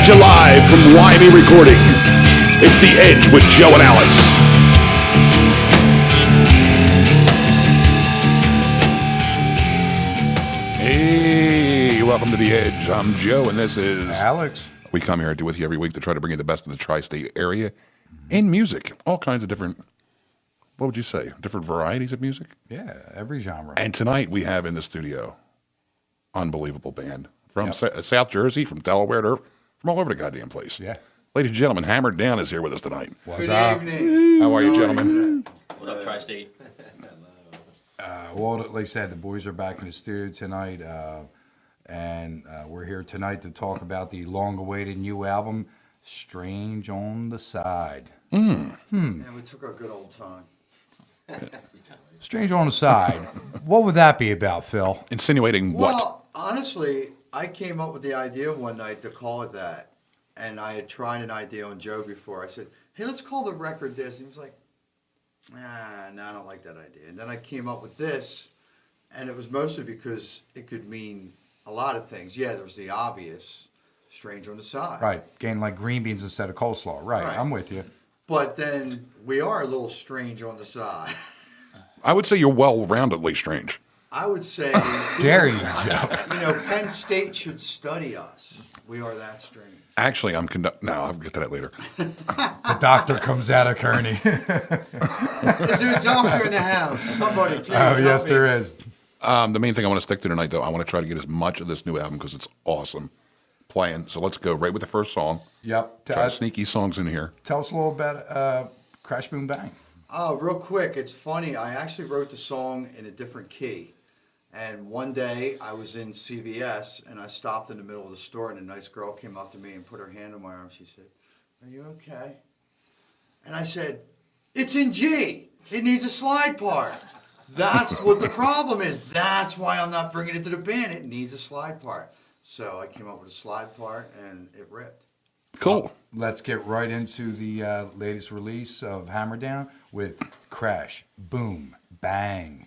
at you live from YB Recording. It's The Edge with Joe and Alex. Hey, welcome to The Edge. I'm Joe, and this is Alex. We come here with you every week to try to bring you the best of the tri-state area in music. All kinds of different, what would you say, different varieties of music? Yeah, every genre. And tonight we have in the studio, unbelievable band from South Jersey, from Delaware, from all over the goddamn place. Yeah. Ladies and gentlemen, Hammered Down is here with us tonight. What's Good up? evening. How are you, gentlemen? What up, Tri-State? Well, like I said, the boys are back in the studio tonight, and we're here tonight to talk about the long-awaited new album, Strange on the Side. Yeah, we took our good old time. Strange on the Side. What would that be about, Phil? Insinuating what? Well, honestly, I came up with the idea one night to call it that. And I had tried an idea on Joe before. I said, hey, let's call the record this. And he was like, no, I don't like that idea. And then I came up with this, and it was mostly because it could mean a lot of things. Yeah, there was the obvious, Strange on the Side. Right, getting like green beans instead of coleslaw. Right, Right. I'm with you. But then we are a little strange on the side. I would say you're well-roundedly strange. I would say, Dare you, Joe? Penn State should study us. We are that strange. Actually, no, I'll get to that later. The doctor comes out of Kearney. Is there a doctor in the house? Somebody, please. Oh, help yes, me. there is. The main thing I want to stick to tonight, though, I want to try to get as much of this new album because it's awesome playing. So let's go right with the first song. Yep. Try to sneak these songs in here. Tell us a little about Crash Boom Bang. Oh, real quick. It's funny. I actually wrote the song in a different key. And one day I was in CVS and I stopped in the middle of the store and a nice girl came up to me and put her hand on my arm. She said, "Are you okay?" And I said, "It's in G. It needs a slide part." That's what the problem is. That's why I'm not bringing it to the band. It needs a slide part. So I came up with a slide part and it ripped. Cool. Let's get right into the latest release of Hammer Down with Crash, Boom, Bang. Bang!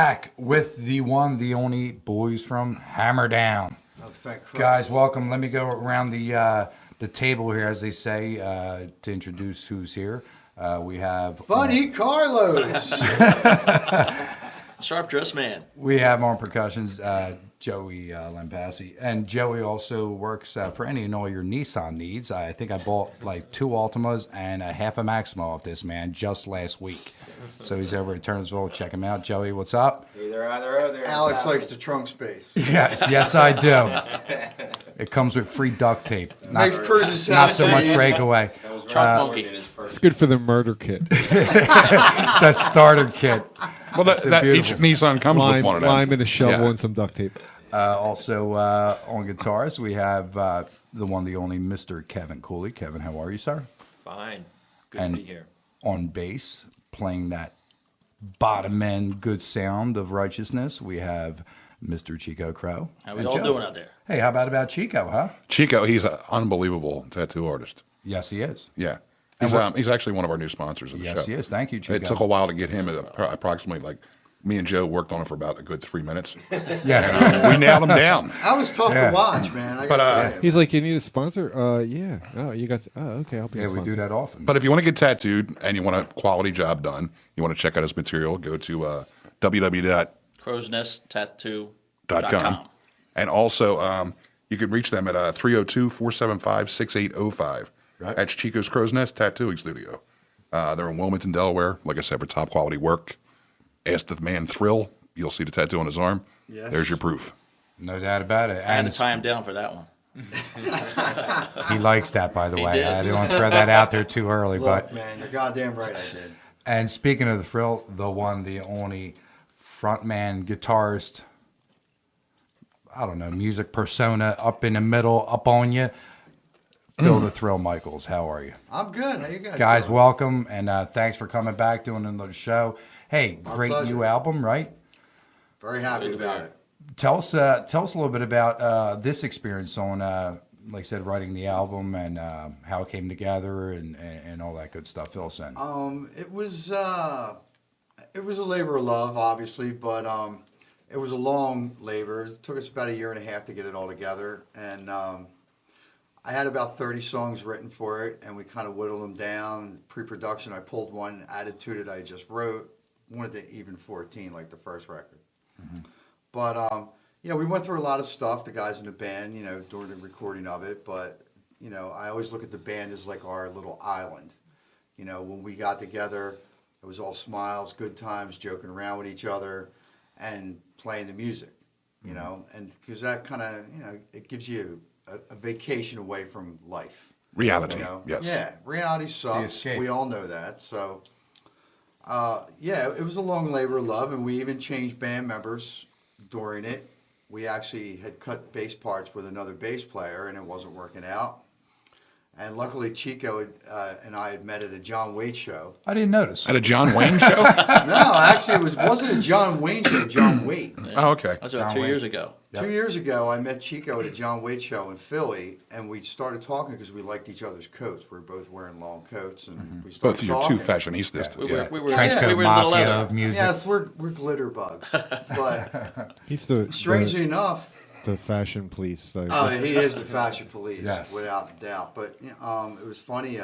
back with the one, the only boys from Hammer Down. Oh, thank Christ. Guys, welcome. Let me go around the table here, as they say, to introduce who's here. We have Bunny Carlos. Sharp dressed man. We have on percussions Joey Lampassi, and Joey also works for any and all your Nissan needs. I think I bought like 2 Altimas and a half a Maxima off this man just last week. So he's over at Turnersville. Check him out. Joey, what's up? Either or there. Alex likes the trunk space. Yes, I do. It comes with free duct tape. Makes cruises Not so sound much easy. breakaway. Truck monkey. It's good for the murder kit. That starter kit. Well, that each Nissan comes with one of them. Lime and a shovel Yeah. and some duct tape. Also on guitars, we have the one, the only Mr. Kevin Cooley. Kevin, how are you, sir? Fine. Good And to be here. on bass, playing that bottom end good sound of Righteousness, we have Mr. Chico Crow. How we and all Joe. doing out there? Hey, how about Chico, huh? Chico, he's an unbelievable tattoo artist. Yes, he is. Yeah. And He's actually one of our new sponsors of the show. Yes, he is. Thank you, Chico. It took a while to get him approximately like me and Joe worked on it for about a good 3 minutes. Yeah. We nailed him down. That was tough Yeah. to watch, man. I But, gotta tell you. He's like, you need a sponsor? Yeah. Oh, you got. Oh, okay. I'll be. Yeah, a we sponsor. do that often. But if you want to get tattooed and you want a quality job done, you want to check out his material, go to www.com. Crow's Nest Tattoo.com. And also, you can reach them at 302-475-6805. Right. That's Chico's Crow's Nest Tattooing Studio. They're in Wilmington, Delaware. Like I said, for top quality work. Ask the man Thrill. You'll see the tattoo on his arm. Yes. There's your proof. No doubt about it. I had And to tie him down for that one. he likes that, by the way. did. I didn't want to throw that out there too early. Look, But man, you're goddamn right I did. And speaking of the Thrill, the one, the only frontman, guitarist, I don't know, music persona up in the middle, up on you, Phil the Thrill Michaels. How are you? I'm good. How you guys Guys, doing? welcome, and thanks for coming back, doing another show. Hey, great pleasure. new album, right? Very happy Good to be about here. it. Tell us a little bit about this experience on, like I said, writing the album and how it came together and all that good stuff. Fill us in. It was a labor of love, obviously, but it was a long labor. It took us about 1.5 years to get it all together, and I had about 30 songs written for it, and we kind of whittled them down. Pre-production, I pulled one, added 2 that I just wrote, wanted to even 14 like the first record. But we went through a lot of stuff, the guys in the band, during the recording of it. But I always look at the band as like our little island. When we got together, it was all smiles, good times, joking around with each other, and playing the music. And because that kind of it gives you a vacation away from life. Reality, yes. Yeah, reality sucks. escape. We all know that. So, it was a long labor of love, and we even changed band members during it. We actually had cut bass parts with another bass player, and it wasn't working out. And luckily, Chico and I had met at a John Waite show. I didn't notice. At a John Wayne show? No, actually, wasn't a John Wayne show, John Waite. Oh, okay. That was about John 2 Wayne. years ago. Yep. 2 years ago, I met Chico at a John Waite show in Philly, and we started talking because we liked each other's coats. We were both wearing long coats, and we started Both of you talking. two fashionistas. We Yeah. were Trench Yeah, coat we were in the mafia leather. of music. Yes, we're glitter bugs. But He's the strangely enough, the fashion police. oh, he is the fashion police, Yes. without a doubt. But it was funny.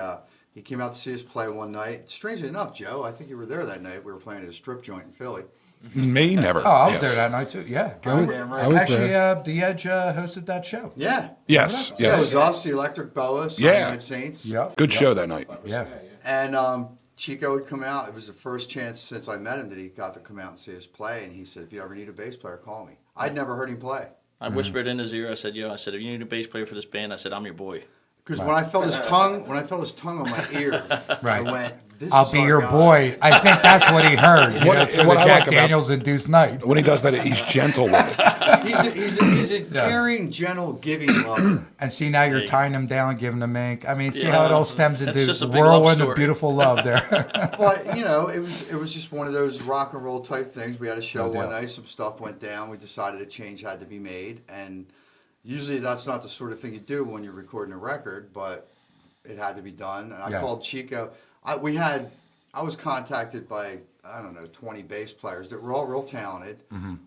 He came out to see us play one night. Strangely enough, Joe, I think you were there that night. We were playing at a strip joint in Philly. Me, never. Oh, I was Yes. there that night too. Yeah. I was, Goddamn right. I was Actually, there. The Edge hosted that show. Yeah. Yes, Yeah, it was yes. us, the Electric Boa, Yeah. Night Saints. Yep. Good yep. show that night. Yeah. And Chico would come out. It was the first chance since I met him that he got to come out and see us play. And he said, "If you ever need a bass player, call me." I'd never heard him play. I whispered in his ear. I said, if you need a bass player for this band, I said, I'm your boy. Because when I felt his tongue, on my ear, Right. I went, "This I'll is be our your guy." boy. I think that's what he heard. You What- know, through what the I Jack like about- Daniels induced night. When he does that, he's gentle with it. He's a caring, gentle, giving lover. And see, now you're Hey. tying them down, giving them ink. I mean, see Yeah. how it all stems That's into just a big love whirlwind of story. beautiful love there. But it was just one of those rock and roll type things. We had a show No one doubt. night. Some stuff went down. We decided a change had to be made, and usually that's not the sort of thing you do when you're recording a record, but it had to be done. And I Yeah. called Chico. I was contacted by I don't know, 20 bass players that were all real talented,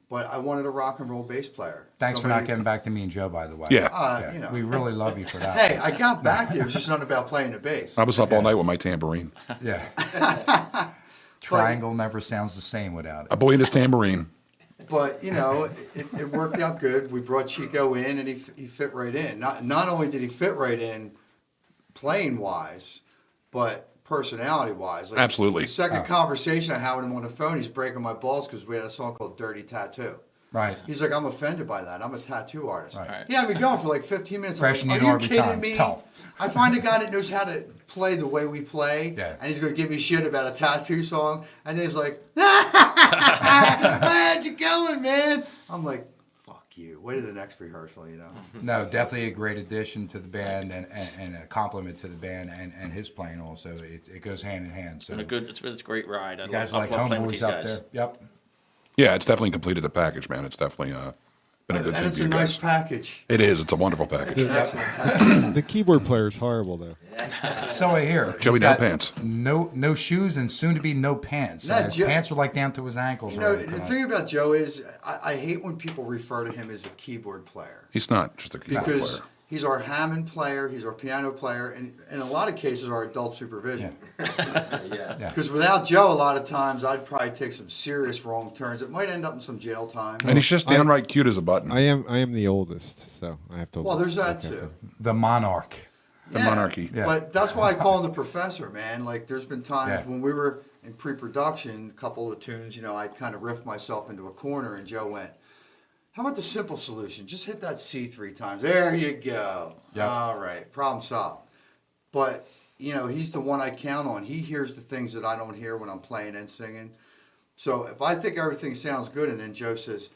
but I wanted a rock and roll bass player. Thanks for not Somebody- getting back to me and Joe, by the way. Yeah. You know. We really love you for that. Hey, I got back there. It was just not about playing the bass. I was up all night with my tambourine. Yeah. Triangle never sounds the same without A it. boy in his tambourine. But you know, it worked out good. We brought Chico in, and he fit right in. Not only did he fit right in, playing wise, but personality wise. Like Absolutely. The second conversation I had with him on the phone, he's breaking my balls because we had a song called "Dirty Tattoo." Right. He's like, I'm offended by that. I'm a tattoo artist. Right. He had me going for like 15 minutes. Fresh I'm like, Neil are you Harvey kidding Times. me? Tell. I find a guy that knows how to play the way we play, Yeah. and he's going to give me shit about a tattoo song, and he's like, how'd you going, man? I'm like, fuck you. Wait till the next rehearsal, you know? No, definitely a great addition to the band and a compliment to the band and his playing also. It goes hand in hand. So It's been a great ride. you guys I like love playing with homeboys these out guys. there. Yep. Yeah, it's definitely completed the package, man. It's definitely been a good And thing it's for a you nice guys. package. It is. It's a wonderful package. The keyboard player is horrible though. So I hear. Joey He's No got Pants. No shoes and soon to be no pants. Nah, His Joe- pants are like down to his ankles. You know, already the tonight. thing about Joe is, I hate when people refer to him as a keyboard player. He's not just a keyboard Because player. he's our Hammond player, he's our piano player, and in a lot of cases, our adult supervision. Because without Joe, a lot of times, I'd probably take some serious wrong turns. It might end up in some jail time. And he's just downright cute as a button. I am the oldest, so I have to. Well, there's that look at too. The monarch. The monarchy. Yeah. But that's why I call him the professor, man. Like, there's been times Yeah. when we were in pre-production, a couple of tunes, you know, I'd kind of riff myself into a corner, and Joe went, how about the simple solution? Just hit that C 3 times. There you go. Yep. All right, problem solved. But, you know, he's the one I count on. He hears the things that I don't hear when I'm playing and singing. So if I think everything sounds good, and then Joe says,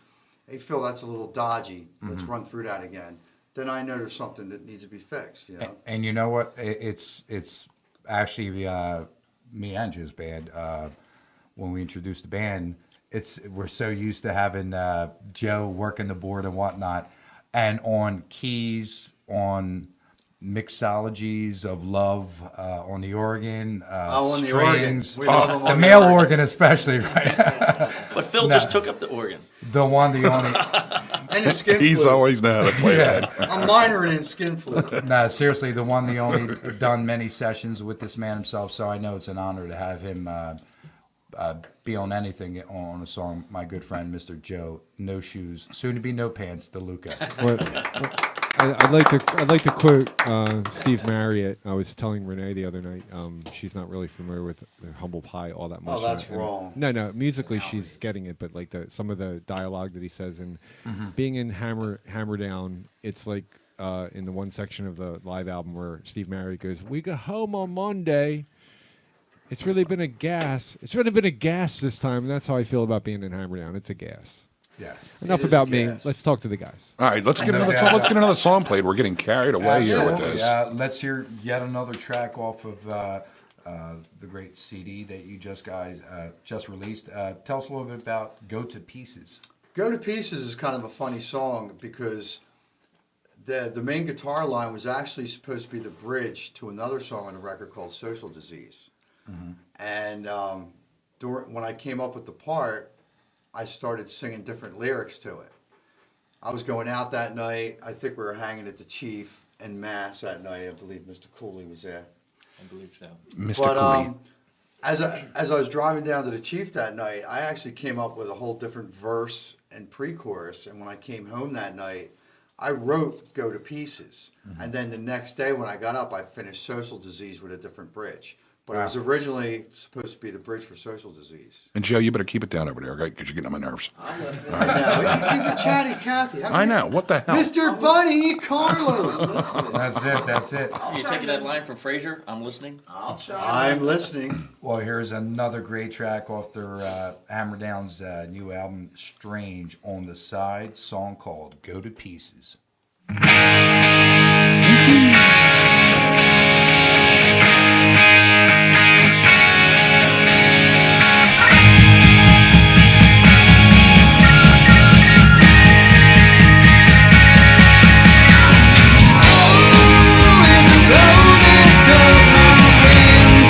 hey, Phil, that's a little dodgy. Let's run through that again. Then I know there's something that needs to be fixed, you know? And you know what? It's actually me and Joe's band. When we introduced the band, we're so used to having Joe working the board and whatnot, and on keys, on mixologies of love, on the organ, On the organ. strings, We love him the on male the organ especially, right? But Phil just took up the organ. the one, the only. And the skin He's flute. always know how to play that. I'm minoring in skin flute. No, seriously, the one, the only, done many sessions with this man himself, so I know it's an honor to have him be on anything on a song. My good friend, Mr. Joe, No Shoes, soon to be No Pants, DeLuca. I'd like to quote Steve Marriott. I was telling Renee the other night. She's not really familiar with the Humble Pie all that much. Oh, that's And- wrong. No, musically she's getting it, but like some of the dialogue that he says, and being in Hammer Down, it's like in the one section of the live album where Steve Marriott goes, "We go home on Monday. It's really been a gas. It's really been a gas this time." And that's how I feel about being in Hammer Down. It's a gas. Yeah. Enough is a about me. gas. Let's talk to the guys. All right, let's get No another doubt. song. Let's get another song played. We're getting carried away here with Absolutely. this. Let's hear yet another track off of the great CD that you just released. Tell us a little bit about Go to Pieces. Go to Pieces is kind of a funny song because the main guitar line was actually supposed to be the bridge to another song on the record called Social Disease. And when I came up with the part, I started singing different lyrics to it. I was going out that night. I think we were hanging at the Chief and Mass that night. I believe Mr. Cooley was there. I believe so. Mr. But Cooley. as I was driving down to the Chief that night, I actually came up with a whole different verse and pre-chorus. And when I came home that night, I wrote "Go to Pieces," and then the next day when I got up, I finished "Social Disease" with a different bridge. But it was originally supposed to be the bridge for "Social Disease." And Joe, you better keep it down over there, right? Because you're getting on my nerves. I know. He's a chatty Cathy. I know. What the hell? Mr. Bunny Carlos. That's it. You taking that line from Frasier? I'm listening. I'm listening. Well, here's another great track off their Hammer Down's new album, Strange on the Side, song called Go to Pieces.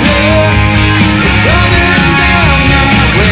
It's coming down my way.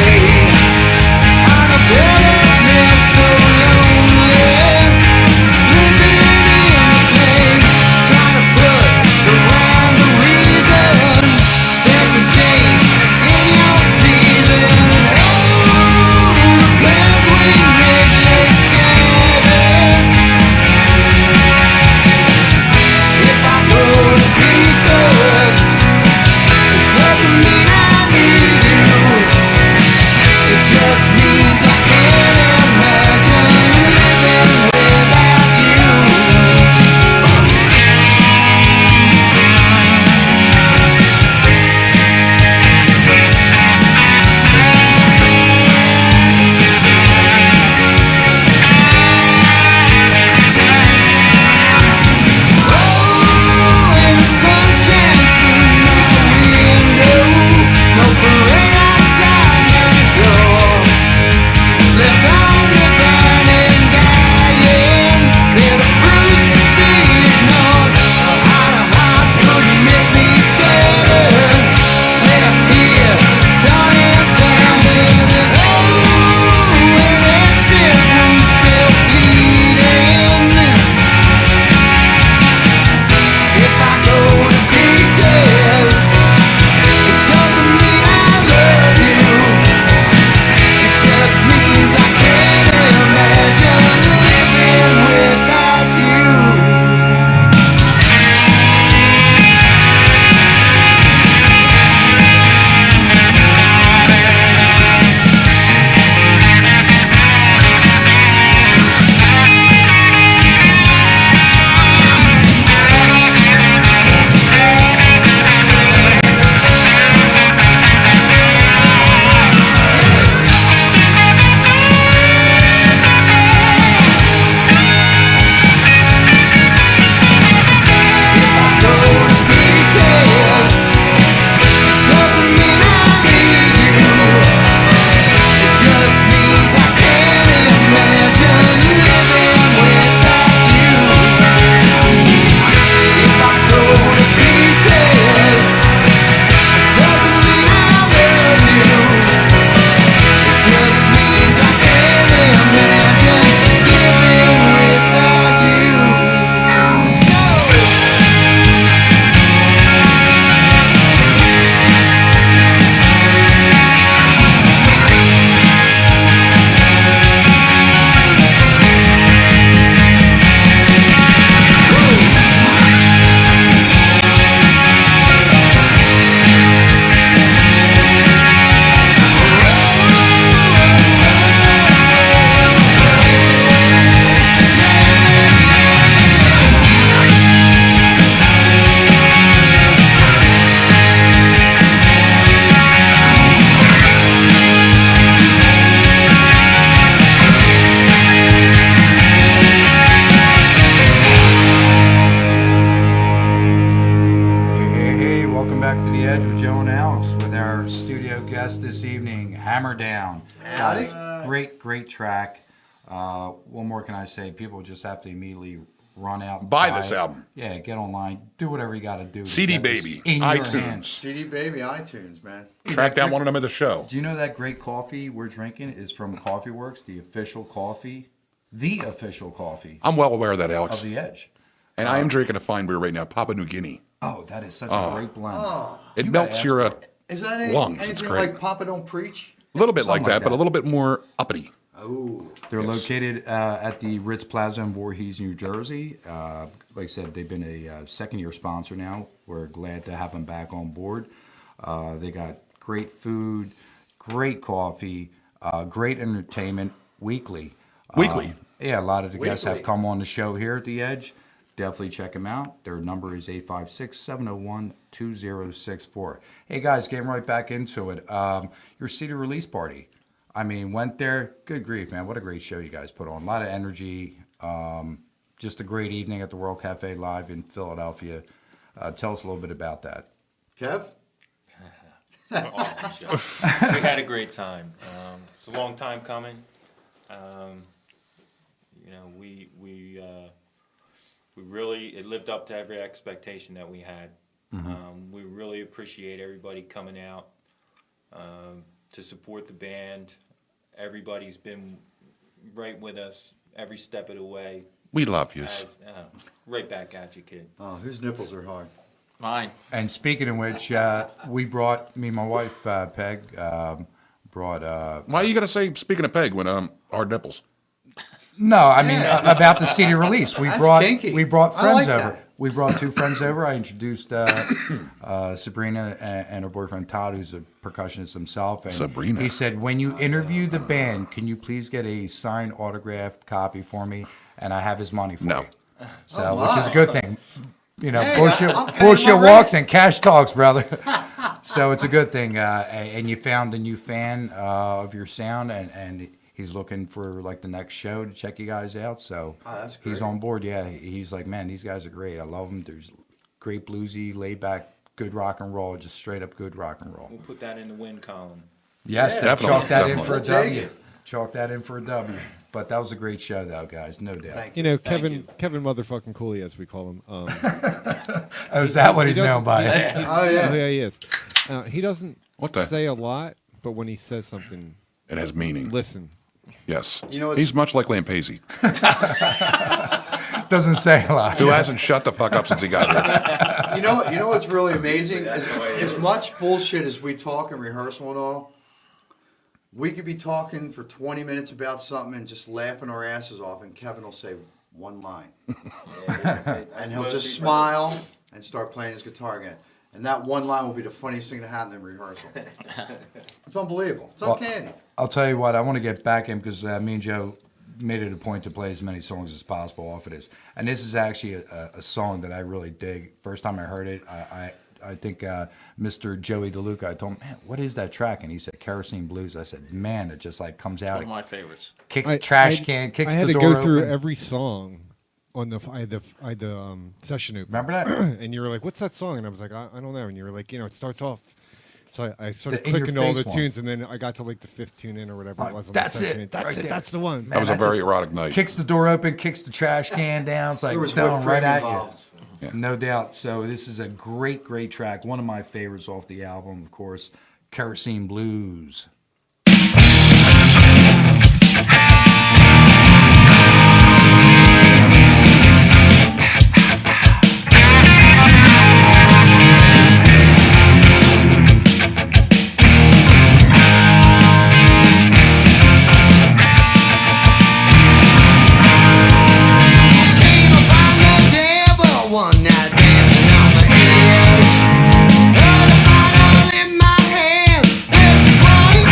this evening, Hammer Down. Howdy. Guys, great track. What more can I say? People just have to immediately run out and Buy this it. album. Yeah, get online, do whatever you got to do. to CD get this Baby, in your iTunes. hands. CD Baby, iTunes, man. Track down one of them at the show. Do you know that great coffee we're drinking is from Coffee Works, the official coffee I'm well aware of that, of Alex. the Edge? And I am drinking a fine beer right now, Papua New Guinea. Oh, that is such a great blend. It You gotta melts ask your for it. Is that lungs. It's anything great. like Papa Don't Preach? A little bit like Something that, like but a that. little bit more uppity. Oh, They're located at the Ritz Plaza in Voorhees, New Jersey. Like I said, they've been a second-year sponsor now. We're glad to have them back on board. They got great food, great coffee, great entertainment weekly. Weekly? Yeah, a lot of the guests have Weekly. come on the show here at The Edge. Definitely check them out. Their number is 856-701-2064. Hey, guys, getting right back into it. Your CD release party. I mean, went there. Good grief, man. What a great show you guys put on. A lot of energy. Just a great evening at the World Cafe Live in Philadelphia. Tell us a little bit about that. Kev? Awesome show. We had a great time. It's a long time coming. We really, it lived up to every expectation that we had. We really appreciate everybody coming out to support the band. Everybody's been right with us every step of the way. We love you. Right back at you, kid. Oh, whose nipples are hard? Mine. And speaking of which, we brought, me and my wife, Peg, brought... Why are you going to say, speaking of Peg, when hard nipples? No, I mean about the CD release. That's brought kinky. we brought I friends like over. that. We brought two friends over. I introduced Sabrina and her boyfriend Todd, who's a percussionist himself. And Sabrina. He said, when you interview the band, can you please get a signed autographed copy for me? And I have his money for No. you. So, Oh, which is a my. good thing. You know, Hey, bullshit, I'm paying bullshit my walks rent. and cash talks, brother. So it's a good thing. And you found a new fan of your sound, and he's looking for like the next show to check you guys out. So Oh, that's he's great. on board. Yeah, he's like, man, these guys are great. I love them. There's great bluesy, laid back, good rock and roll, just straight up good rock and roll. We'll put that in the win column. Yes, Yeah, chalk definitely, that in definitely. for a We'll take W. it. Chalk that in for a W. But that was a great show, though, guys. No doubt. Thank You know, Thank Kevin you. Kevin motherfucking Cooley, as we call him. Oh, is that what he's doesn't- known by? Oh, Oh, yeah. yeah, he is. He doesn't What the- say a lot, but when he says something, It has meaning. listen. Yes. You know, it's- He's much like Lampasey, Doesn't say a lot. who hasn't shut the fuck up since he got here. You know what's really amazing? As much bullshit as we talk in rehearsal and all, we could be talking for 20 minutes about something and just laughing our asses off, and Kevin will say one line. And he'll just smile and start playing his guitar again. And that one line will be the funniest thing to happen in rehearsal. It's unbelievable. It's Well, uncanny. I'll tell you what, I want to get back in because me and Joe made it a point to play as many songs as possible off of this. And this is actually a song that I really dig. First time I heard it, I think Mr. Joey DeLuca, I told him, man, what is that track? And he said, Kerosene Blues. I said, man, it just like comes out, One of it my favorites. kicks the trash can, kicks I had the to door go through open. every song on the I had the session open. Remember that? And you were like, "What's that song?" And I was like, "I don't know." And you were like, it starts off. So I started The In Your clicking all the Face one. tunes, and then I got to like the fifth tune in or whatever it was. On That's the session. it, That's right it. there. That's the one. That was a that very just erotic night. Kicks the door open, kicks the trash can down. It's like There was down whipped right cream at involved. you. No doubt. So this is a great, great track. One of my favorites off the album, of course, Kerosene Blues. Came upon the devil one night dancing on the edge. Heard a bottle in my hand. This is what he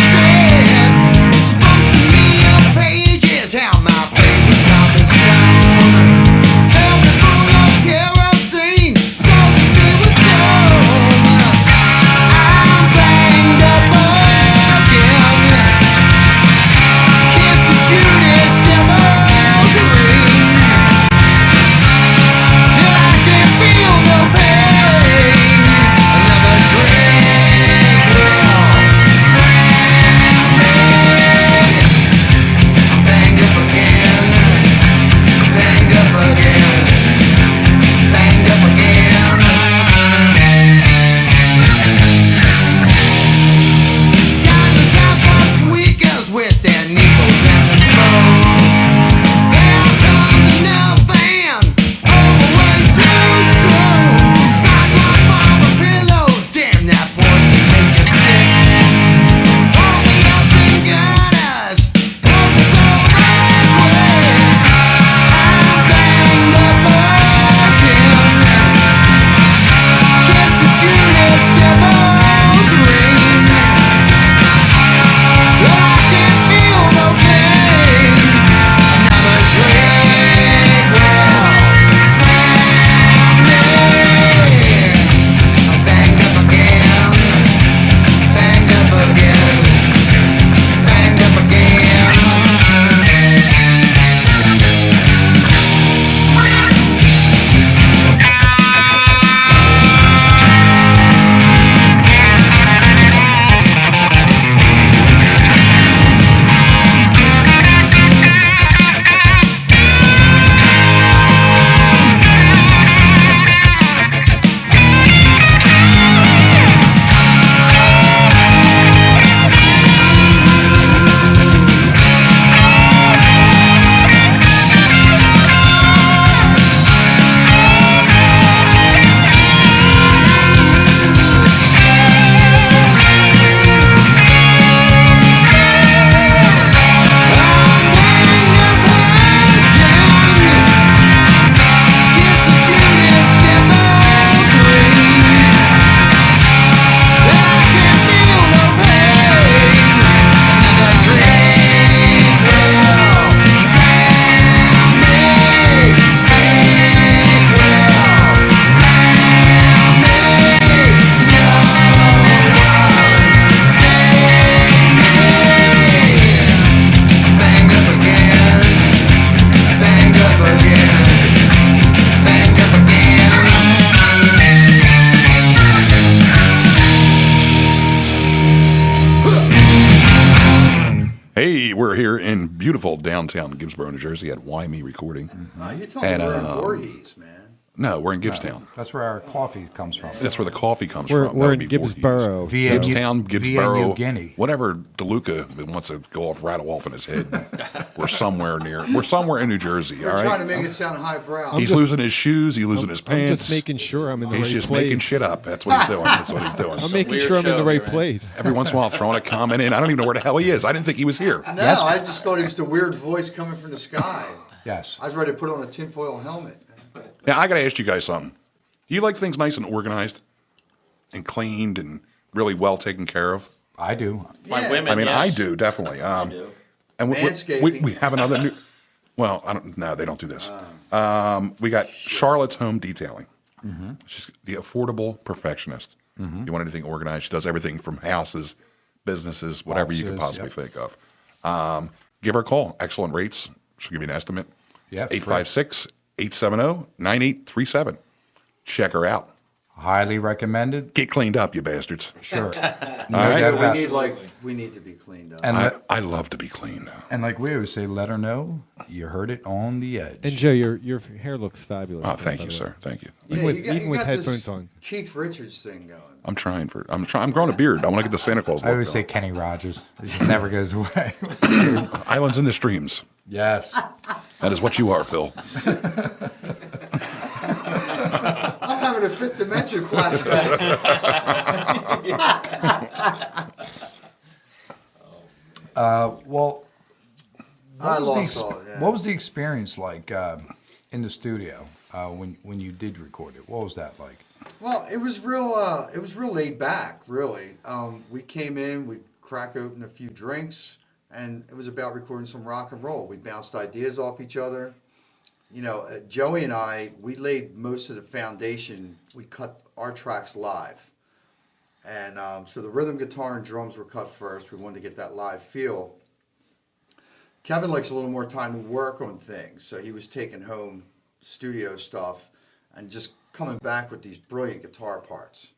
we're here in beautiful downtown Gibbsboro, New Jersey at Wyme Recording. You told me And, we're in Voorhees, man. No, we're in Gibbstown. That's where our coffee comes from. That's where the coffee comes We're, from. we're That in would be Voorhees. Gibbsboro. Via Gibbstown, Via Gibbsboro, New Guinea. whatever DeLuca wants to go off, rattle off in his head. We're somewhere in New Jersey. You're all trying to right. make it sound highbrow. He's losing his shoes. He's losing his I'm pants. just making sure I'm in the He's right just place. making shit up. That's what he's doing. That's what he's doing. I'm making weird sure I'm in the show right here, man. place. Every once in a while, throwing a comment in. I don't even know where the hell he is. I didn't think he was here. No, I just thought it was the weird voice coming from the sky. Yes. I was ready to put on a tinfoil helmet. Now, I got to ask you guys something. Do you like things nice and organized and cleaned and really well taken care of? I do. My Yeah. women, I mean, I yes. do, definitely. do. And Manscaping. we have another new. Well, I don't. No, they don't do this. We got Charlotte's Home Detailing. She's the affordable perfectionist. You want anything organized? She does everything from houses, businesses, whatever you could Offices, possibly think of. Give her a call. Excellent rates. She'll give you an estimate. Yeah, 856-870-9837. Check her out. Highly recommended. Get cleaned up, you bastards. Sure. No right. doubt We about it. need we need to be cleaned up. And, I love to be clean. and like we always say, let her know you heard it on the edge. And Joe, your hair looks fabulous. Oh, by thank the you, way. sir. Thank you. Even Yeah, with, you got- even you with got headphones this on. Keith Richards thing going. I'm trying for. I'm growing a beard. I want to get the Santa Claus I look. always say going. Kenny Rogers. It just never goes away. Islands in the streams. Yes. That is what you are, Phil. I'm having a fifth dimension flashback. Well, I what was, lost all. Yeah. what was the experience like in the studio when you did record it? What was that like? Well, it was real. It was real laid back, really. We came in, we crack open a few drinks, and it was about recording some rock and roll. We bounced ideas off each other. You know, Joey and I, we laid most of the foundation. We cut our tracks live, and so the rhythm guitar and drums were cut first. We wanted to get that live feel. Kevin likes a little more time to work on things, so he was taking home studio stuff and just coming back with these brilliant guitar parts.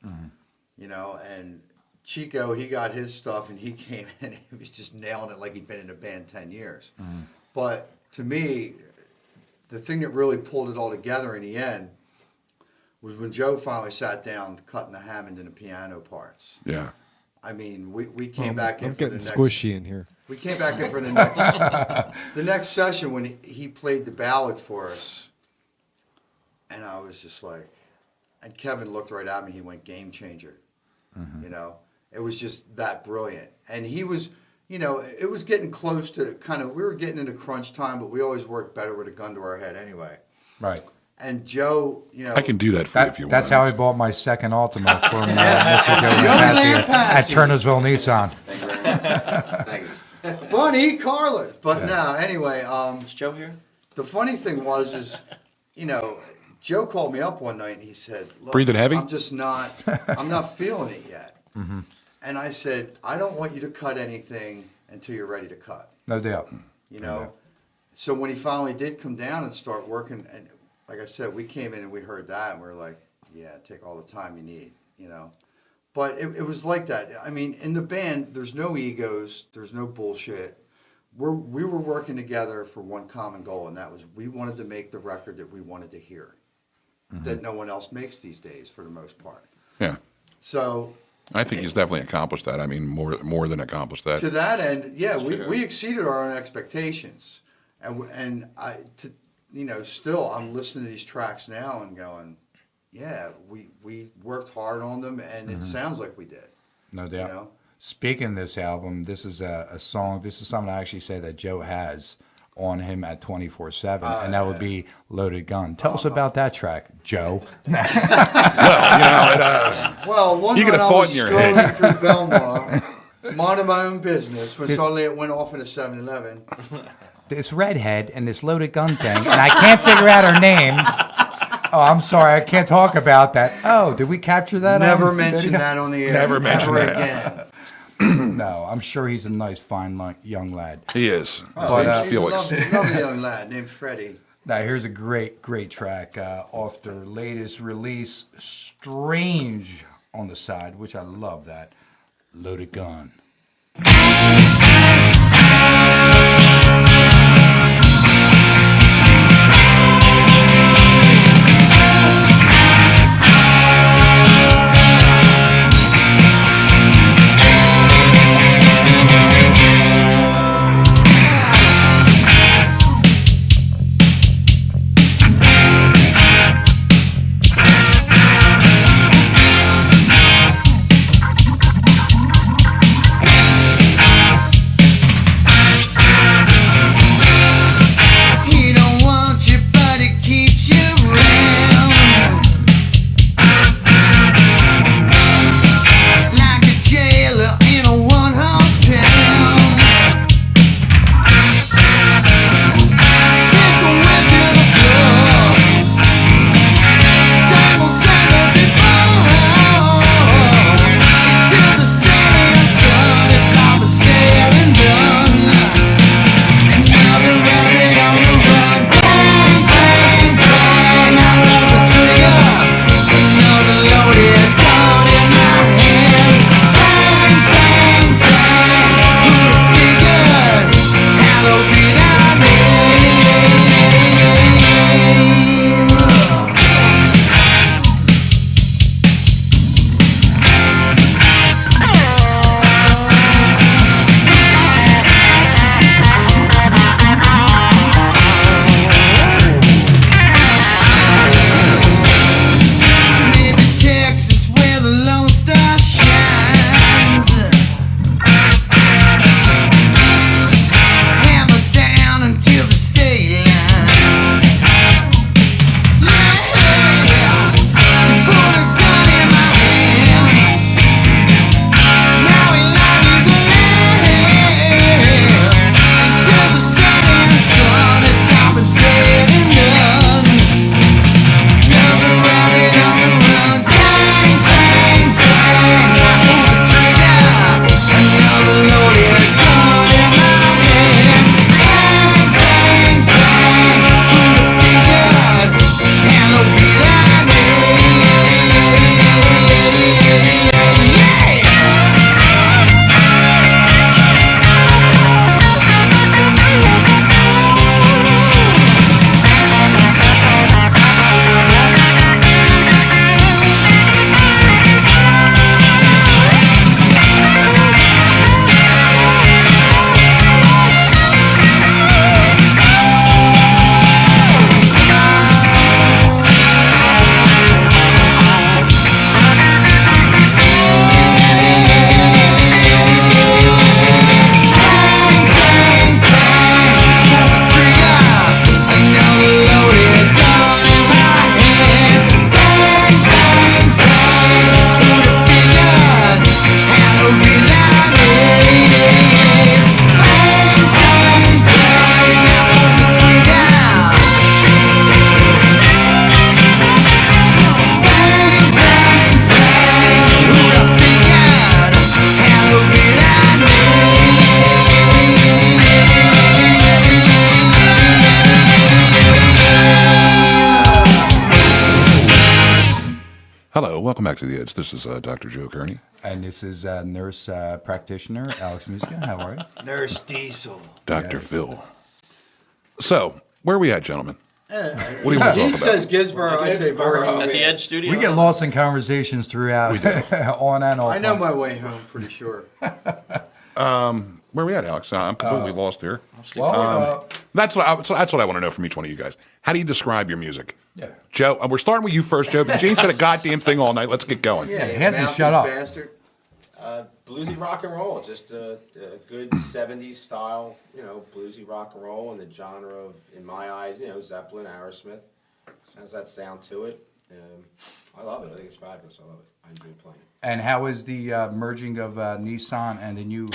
You know, and Chico, he got his stuff and he came in and he was just nailing it like he'd been in a band 10 years. But to me, the thing that really pulled it all together in the end was when Joe finally sat down cutting the Hammond and the piano parts. Yeah. I mean, we came back in I'm for the getting next... squishy in here. We came back in for the next session when he played the ballad for us, and I was just like, and Kevin looked right at me. He went, "Game changer." You know, it was just that brilliant, and he was, you know, it was getting close to kind of, we were getting into crunch time, but we always worked better with a gun to our head anyway. Right. And Joe, you know, I can do that for you if you want. That's how I bought my second Altima from Mr. Joe Joey Lampassi at Lampassi. Turnersville Nissan. Bunny Carlos. But no, anyway, Is Joe here? the funny thing was, you know, Joe called me up one night and he said, "Look, Breathing heavy? I'm not feeling it yet." And I said, "I don't want you to cut anything until you're ready to cut." No doubt. You know. So when he finally did come down and start working, and like I said, we came in and we heard that and we were like, "Yeah, take all the time you need," you know. But it was like that. I mean, in the band, there's no egos, there's no bullshit. We were working together for one common goal, and that was we wanted to make the record that we wanted to hear, that no one else makes these days for the most part. Yeah. So I think he's definitely accomplished that. I mean, more than accomplished that. to that end, yeah, Sure. we exceeded our own expectations, and you know, still I'm listening to these tracks now and going, yeah, we worked hard on them, and it sounds like we did. No doubt. You know? Speaking of this album, this is a song. This is something I actually say that Joe has on him at 24/7, and that would be "Loaded Gun." Tell us about that track, Joe. Well, one You night could have I thought was in your strolling head. through Belmar, minding my own business, when suddenly it went off in a 7-Eleven. This redhead and this loaded gun thing, and I can't figure out her name. Oh, I'm sorry, I can't talk about that. Oh, did we capture that? Never on mention video? that on the air. Never mention ever that. again. No, I'm sure he's a nice, fine young lad. He is. But, His name's He's a Felix. lovely young lad named Freddie. Now, here's a great track off their latest release, Strange on the Side, which I love that. Loaded Gun. welcome back to the Edge. This is Dr. Joe Kearney. And this is nurse practitioner Alex Musica. How are you? Nurse Diesel. Dr. Yes. Phil. So, where are we at, gentlemen? What do you want to He talk says about? Gisborough, I say Burnaby. At the Edge Studio. We get lost in conversations throughout, on and off. I know my way home, pretty sure. Where are we at, Alex? I'm completely lost here. Well, That's what I want to know from each one of you guys. How do you describe your music? yeah. Joe, we're starting with you first, Joe. But Gene said a goddamn thing all night. Let's get going. Yeah, He hasn't mouthy shut up. Bastard. Bluesy rock and roll, just a good 70s style, bluesy rock and roll in the genre of, in my eyes, Zeppelin, Aerosmith. Has that sound to it. I love it. I think it's fabulous. I love it. I enjoy playing it. And how is the merging of Nissan and the new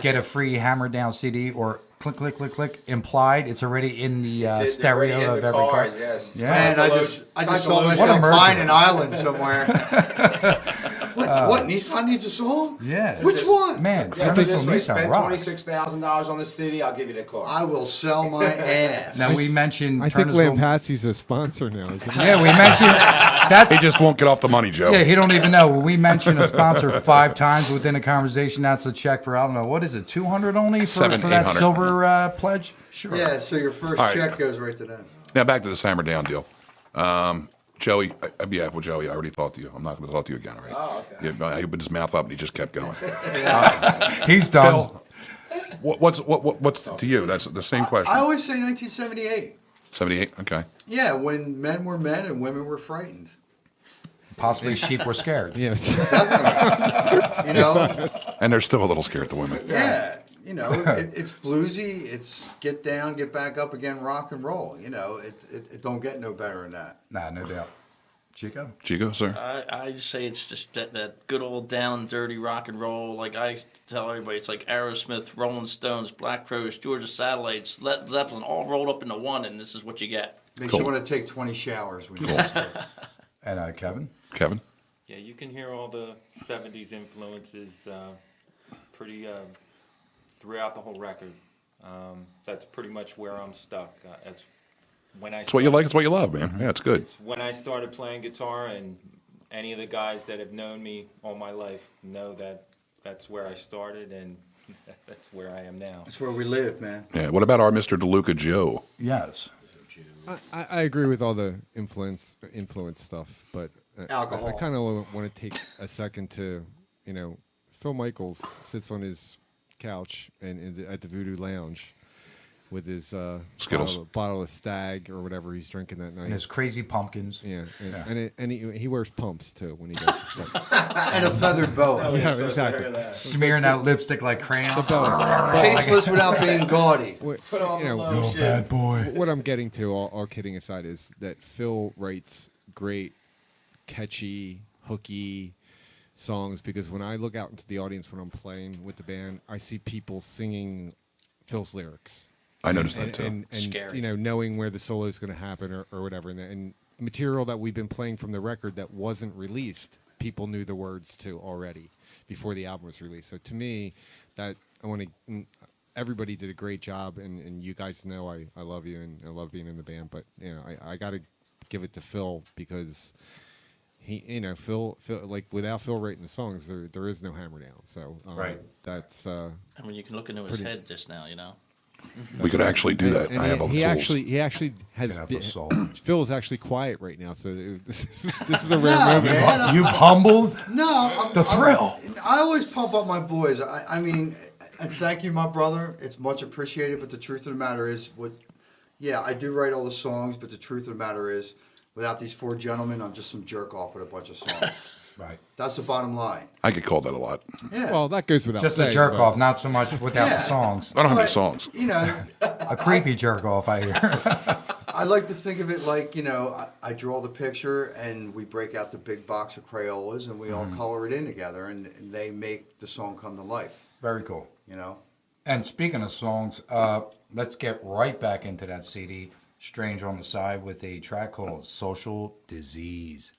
Get a Free Hammer Down CD or click, click, click, click implied? It's already in the They're stereo already in of the every car. cars, yes. Yeah. Man, I Got the just lo- saw got the myself What a merger. buying an island somewhere. What? Nissan needs a song? Yeah. Which one? Man, Yeah, turn put it this this from way, Nissan spend rocks. $26,000 on the city, I'll give you the car. I will sell my ass. Now we mentioned I think Turnersville- Lampassy's a sponsor now. Isn't he? Yeah, we mentioned that's He just won't get off the money, Joe. yeah. He don't even know. We mentioned a sponsor 5 times within a conversation. That's a check for I don't know what is it, 200 only for that 800. silver pledge. Sure. Yeah, so your first All right. check goes right to them. Now back to this hammer down deal. Joey, Joey, I already talked to you. I'm not going to talk to you again, all right? Oh, okay. Yeah, he opened his mouth up and he just kept going. He's done. Phil, what's to you? That's the same question. I always say 1978. 78. Okay. Yeah, when men were men and women were frightened. Possibly sheep were scared. Yes. You know? And they're still a little scared, the women. Yeah. You know, it's bluesy. It's get down, get back up again, rock and roll. You know, it don't get no better than that. Nah, no doubt. Chico? Chico, sir. I just say it's just that good old down and dirty rock and roll. Like I tell everybody, it's like Aerosmith, Rolling Stones, Black Crowes, Georgia Satellites, Led Zeppelin, all rolled up into one, and this is what you get. Makes Cool. you want to take 20 showers when you listen to it. And Kevin? Kevin. Yeah, you can hear all the 70s influences pretty throughout the whole record. That's pretty much where I'm stuck. It's when I It's what you like. It's what you love, man. Yeah, it's good. It's when I started playing guitar, and any of the guys that have known me all my life know that that's where I started, and that's where I am now. That's where we live, man. Yeah. What about our Mr. DeLuca Joe? Yes. I agree with all the influence stuff, but Alcohol. I kind of want to take a second to, Phil Michaels sits on his couch and at the Voodoo Lounge with his Skittles. bottle of Stag or whatever he's drinking that night. And his crazy pumpkins. Yeah, and he wears pumps too when he does this stuff. And a feathered boa. Yeah, exactly. Smearing out lipstick like crayon. Tasteless without being gaudy. Bad boy. What I'm getting to, all kidding aside, is that Phil writes great, catchy, hooky songs, because when I look out into the audience when I'm playing with the band, I see people singing Phil's lyrics. I noticed that too. And Scary. knowing where the solo is going to happen or whatever. And material that we've been playing from the record that wasn't released, people knew the words to already before the album was released. So to me, that I want to. Everybody did a great job, and you guys know I love you and I love being in the band. But I got to give it to Phil, because he, Phil, like without Phil writing the songs, there is no Hammer Down. So Right. That's. I mean, you can look into his Pretty- head just now, you know. We could actually do that. And I have all the he tools. actually has Get out been, the soul. Phil is actually quiet right now, so this is a rare Nah, moment. man, You've humbled No, the thrill. I always pump up my boys. I mean, and thank you, my brother. It's much appreciated. But the truth of the matter is, I do write all the songs. But the truth of the matter is, without these 4 gentlemen, I'm just some jerk off with a bunch of songs. Right. That's the bottom line. I get called that a lot. Yeah. Well, that goes without Just saying. a jerk but- off, not so much without Yeah. the songs. I don't have any But, songs. You know, A creepy jerk off, I hear. I like to think of it like, I draw the picture and we break out the big box of Crayolas and we all color it in together and they make the song come to life. Very cool. And speaking of songs, let's get right back into that CD, Strange on the Side, with a track called Social Disease.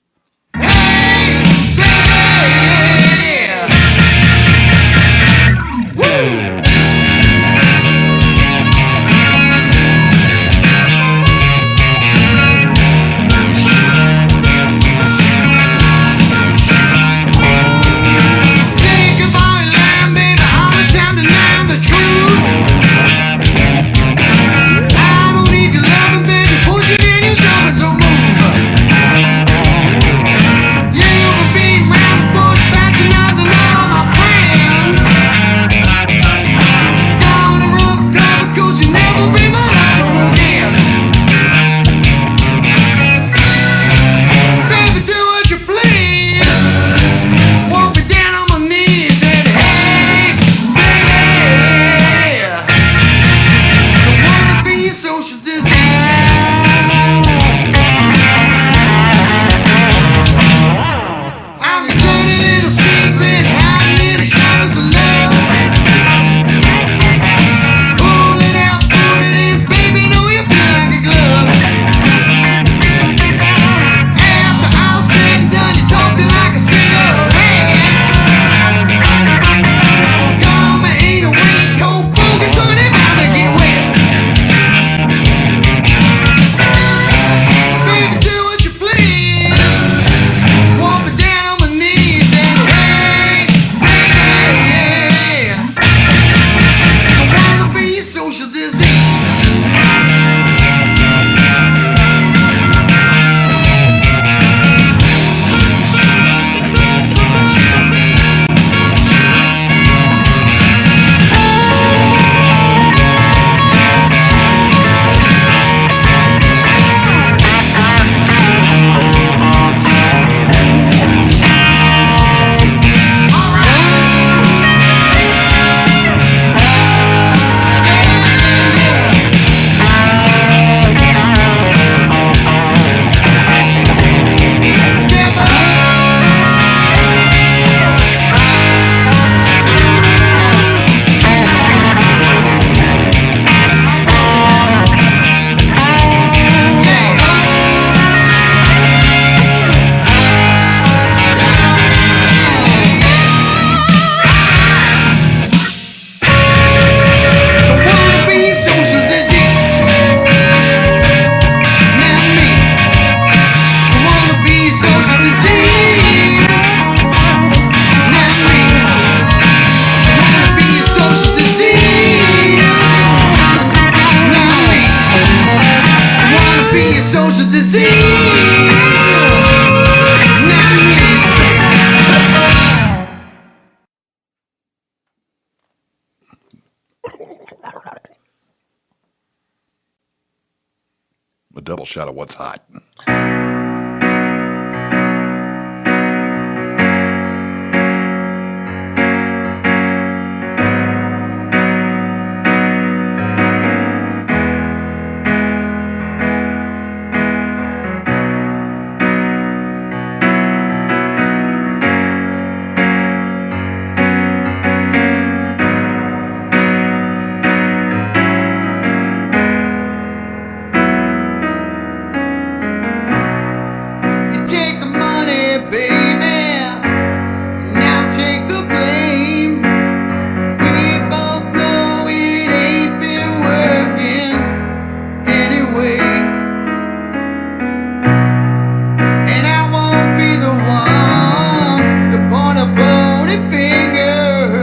Not me. A double shot of what's hot. You take the money, baby, and I'll take the blame. We both know it ain't been working anyway. And I won't be the one to point a bony finger.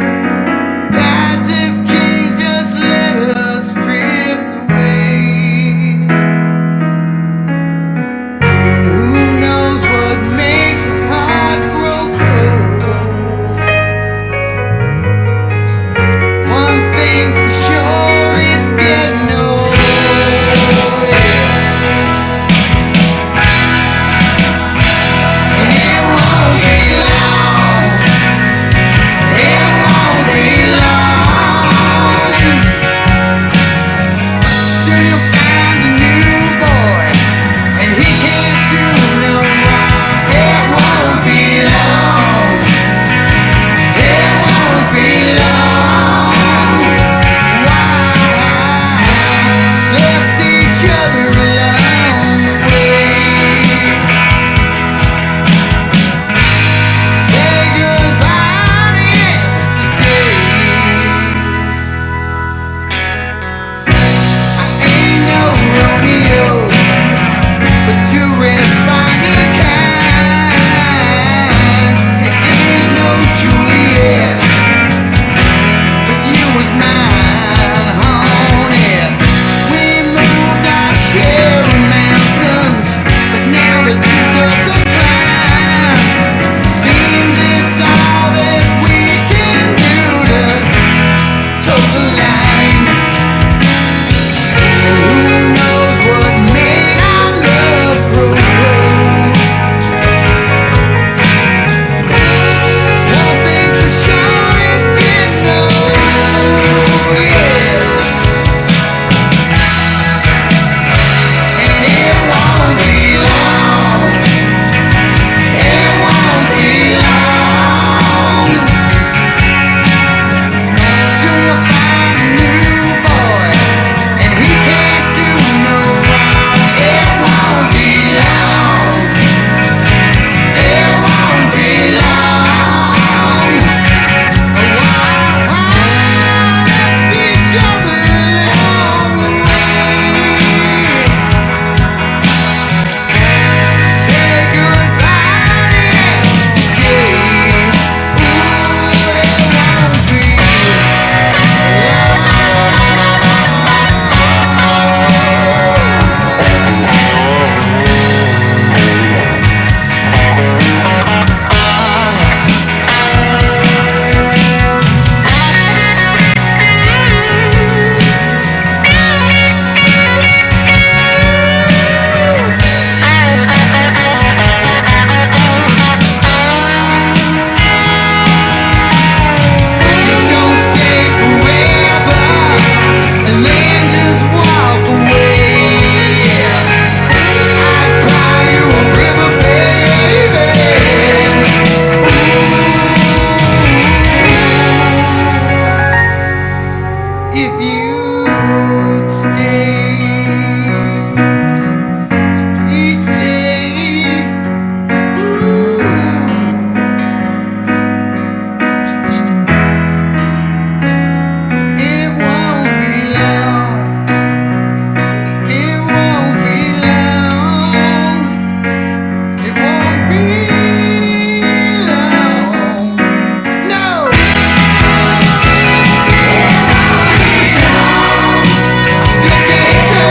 Tides have changed, just let us drift away. And who knows what makes a heart grow cold? One thing for sure, it's getting old. And it won't be long. It won't be long. Soon you'll find a new boy, and he can't do no wrong. It won't be long. It won't be long. Why left each other along the way? Say goodbye to yesterday. Ain't no Romeo, but you respond to kind. It ain't no Juliet, but you was mine, honey. We moved our share of mountains, but now that you took the climb, seems it's all that we can do to toe the line. And who knows what made our love grow cold? One thing for sure, it's getting old, yeah. And it won't be long. It won't be long. Soon you'll find a new boy, and he can't do no wrong. It won't be long. It won't be long. Why left each other along the way? Say goodbye to yesterday. Ooh, it won't be Don't say forever and then just walk away. I'd cry you a river, baby. Ooh, if you'd stay, so please stay. Ooh, just it won't be long. It won't be long. It won't be long. No. I still can't tell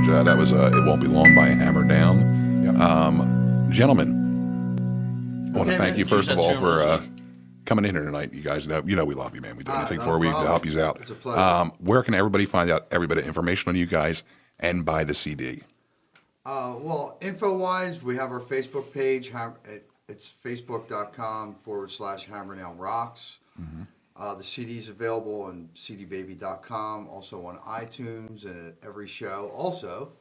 message. That was "It Won't Be Long" by Hammer Down. Yep. Gentlemen, I want to Okay, thank man. you first of Use all that for tune, Lizzie. coming in here tonight. You guys know we love you, man. We do anything no for you to problem. help you out. It's a pleasure. Where can everybody find out every bit of information on you guys and buy the CD? Well, info-wise, we have our Facebook page. It's facebook.com/Hammerdown Rocks. The CD's available on cdbaby.com, also on iTunes and at every show. Also,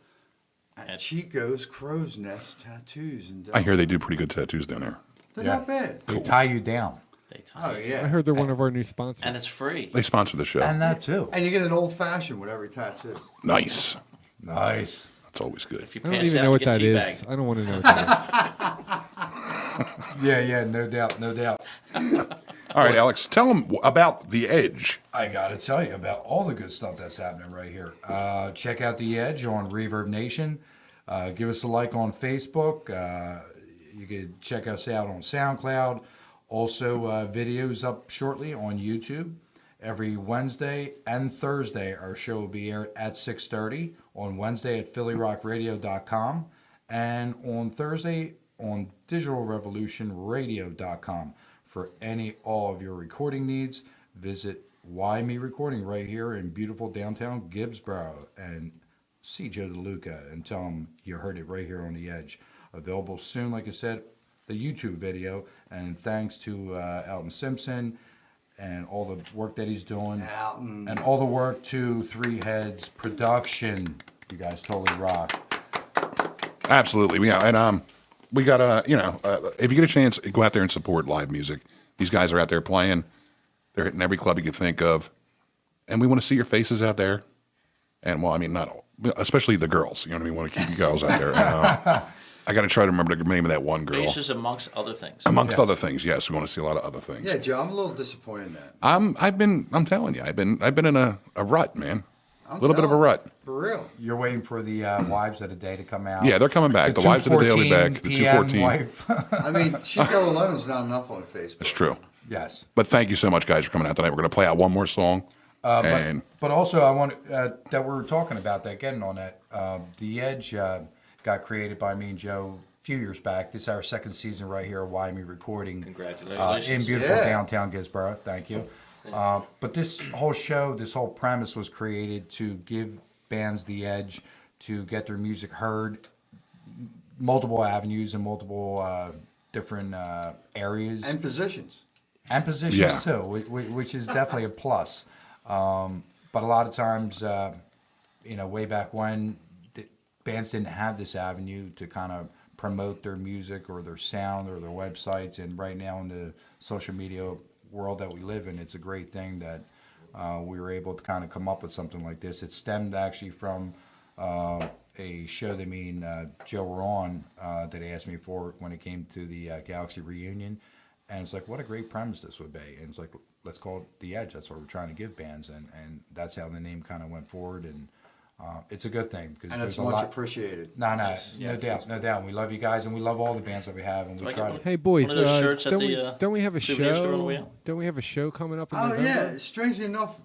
at Chico's Crow's Nest Tattoos. And I hear they do pretty good tattoos down there. they're Yeah. not bad. They tie you down. They tie Oh, you. yeah. I heard they're one of our new sponsors. And it's free. They sponsor the show. And that too. And you get an old-fashioned with every tattoo. Nice. Nice. That's always good. If you I don't pass even out, know you what get that teabagged. is. I don't want to know what that Yeah, no doubt, no doubt. All right, Alex, tell them about The Edge. I gotta tell you about all the good stuff that's happening right here. Check out The Edge on Reverb Nation. Give us a like on Facebook. You can check us out on SoundCloud. Also, videos up shortly on YouTube. Every Wednesday and Thursday, our show will be aired at 6:30. On Wednesday at PhillyRockRadio.com. And on Thursday on DigitalRevolutionRadio.com. For all of your recording needs, visit Why Me Recording right here in beautiful downtown Gibbsboro and see Joe DeLuca and tell him you heard it right here on The Edge. Available soon, like I said, the YouTube video. And thanks to Elton Simpson and all the work that he's doing. Elton. And all the work to Three Heads Production. You guys totally rock. Absolutely. Yeah, and we got if you get a chance, go out there and support live music. These guys are out there playing. They're hitting every club you can think of, and we want to see your faces out there. And well, I mean, not all, especially the girls. You know what I mean? We want to keep you girls out there. I got to try to remember the name of that one girl. Bases amongst other things. Amongst other things, yes, we want to see a lot of other things. Yeah, Joe, I'm a little disappointed in that. I'm telling you, I've been in a rut, man. A little bit of a rut. For real. You're waiting for the Wives of the Day to come out. Yeah, they're coming back. The Wives of the Day will be back. The 214. Wife. I mean, Chico alone's not enough on Facebook. It's true. Yes. But thank you so much, guys, for coming out tonight. We're going to play out one more song. And But also, I want that we're talking about that, getting on that. The Edge got created by me and Joe a few years back. This is our second season right here at Why Me Recording. Congratulations. In beautiful Yeah. downtown Gisboro. Thank you. But this whole show, this whole premise was created to give bands the edge to get their music heard, multiple avenues and multiple different areas And positions. and positions Yeah. too, which is definitely a plus. But a lot of times, way back when, the bands didn't have this avenue to kind of promote their music or their sound or their websites. And right now in the social media world that we live in, it's a great thing that we were able to kind of come up with something like this. It stemmed actually from a show that me and Joe were on that they asked me for when it came to the Galaxy reunion. And it's like, what a great premise this would be. And it's like, let's call it The Edge. That's what we're trying to give bands. And that's how the name kind of went forward. And it's a good thing. Because And there's it's a much lot. appreciated. No, Yes, no yes. doubt, no doubt. We love you guys, and we love all the bands that we have, and we Like try it to. Hey boys, One of those shirts at don't, the, don't we have a souvenir store on the way show? out? Don't we have a show coming up in Oh, November? yeah. Strangely enough.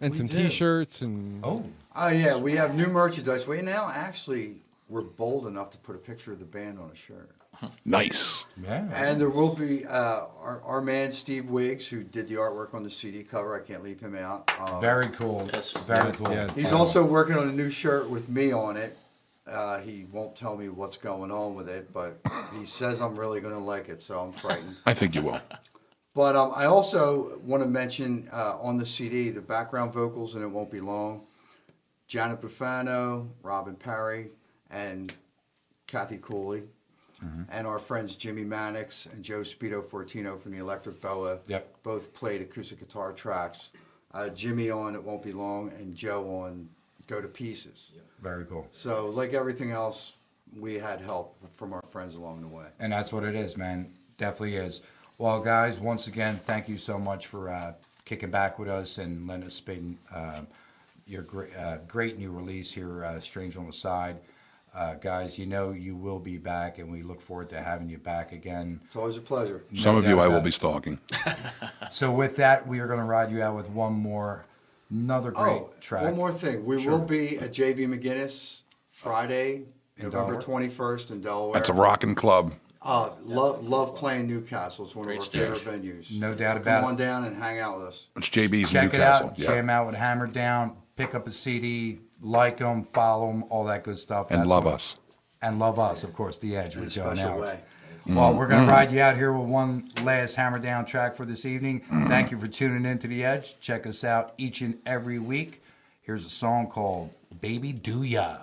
And we some do. T-shirts and Oh, Oh, yeah. We have new merchandise. We now actually were bold enough to put a picture of the band on a shirt. nice. yeah. And there will be our man, Steve Wiggs, who did the artwork on the CD cover. I can't leave him out. Very cool. Yes. Very Yes, cool. yes. He's also working on a new shirt with me on it. He won't tell me what's going on with it, but he says I'm really going to like it, so I'm frightened. I think you will. But I also want to mention on the CD, the background vocals, and it won't be long. Janet Bufano, Robin Parry, and Kathy Cooley, and our friends Jimmy Mannix and Joe Speedo Fortino from the Electric Boa. Yep. Both played acoustic guitar tracks. Jimmy on It Won't Be Long, and Joe on Go to Pieces. Very cool. So, like everything else, we had help from our friends along the way. And that's what it is, man. Definitely is. Well, guys, once again, thank you so much for kicking back with us and letting us spin your great new release here, Strange on the Side. Guys, you will be back, and we look forward to having you back again. It's always a pleasure. Some No of you doubt I will about be it. stalking. So with that, we are going to ride you out with another great track. One more thing. We Sure. will be at JB McGinnis Friday, November Delaware? 21st in Delaware. That's a rocking club. Love playing Newcastle. It's one Great of our stage. favorite venues. No doubt So about come on it. down and hang out with us. It's JB's in Check it Newcastle. out, jam out with Hammer Down, pick up a CD, like them, follow them, all that good stuff. And That's love what- us. And love us, of course, The Edge In a with Joe special Nowitz. way. Well, we're going to ride you out here with one last Hammer Down track for this evening. Thank you for tuning in to The Edge. Check us out each and every week. Here's a song called Baby Do Ya.